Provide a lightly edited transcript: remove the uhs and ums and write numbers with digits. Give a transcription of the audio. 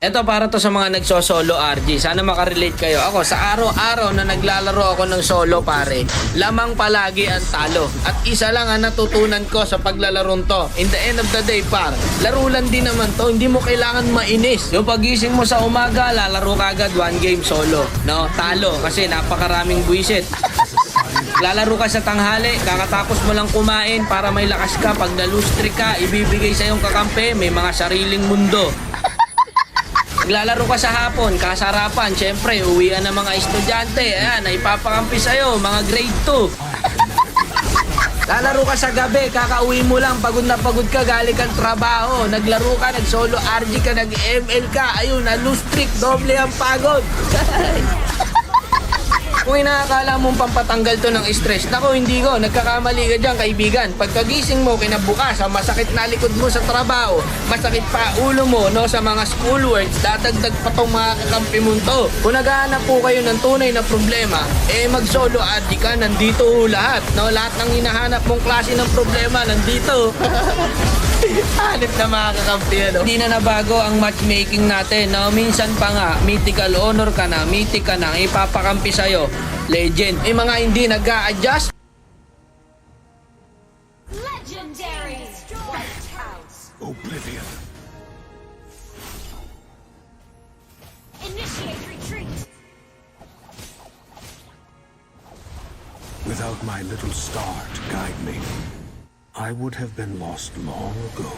Ito para to sa mga nagso-solo RG. Sana makarelate kayo. Ako, sa araw-araw na naglalaro ako ng solo pare, lamang palagi ang talo. At isa lang ang natutunan ko sa paglalarong to. In the end of the day par, laro lang din naman to. Hindi mo kailangan mainis. Yung pagising mo sa umaga, lalaro ka agad one game solo. No? Talo kasi napakaraming buwisit. Lalaro ka sa tanghali, kakatapos mo lang kumain para may lakas ka. Pag na-lose streak ka, ibibigay sa iyong kakampi, may mga sariling mundo. Naglalaro ka sa hapon, kasarapan, syempre, uwian ng mga estudyante, ayan, ipapakampi sa'yo, mga grade 2. Lalaro ka sa gabi, kakauwi mo lang, pagod na pagod ka, galing kang trabaho, naglaro ka, nag-solo RG ka, nag-ML ka, ayun, na-lose streak, doble ang pagod. Kung inaakala mong pampatanggal to ng stress, nako hindi ko, nagkakamali ka dyan kaibigan. Pagkagising mo kinabukasan, masakit na likod mo sa trabaho, masakit pa ulo mo no, sa mga schoolworks, dadagdag pa tong mga kakampi mo to. Kung naghahanap po kayo ng tunay na problema, mag-solo RG ka, nandito lahat. No? Lahat ng hinahanap mong klase ng problema, nandito. Hanip na mga kakampi, ano? Hindi na nabago ang matchmaking natin, no? Minsan pa nga, mythical honor ka na, mythic ka na, ipapakampi sa'yo, legend. Mga hindi nag-a-adjust. Legendary White House. Oblivion. Initiate retreat. Without my little star to guide me, I would have been lost long ago.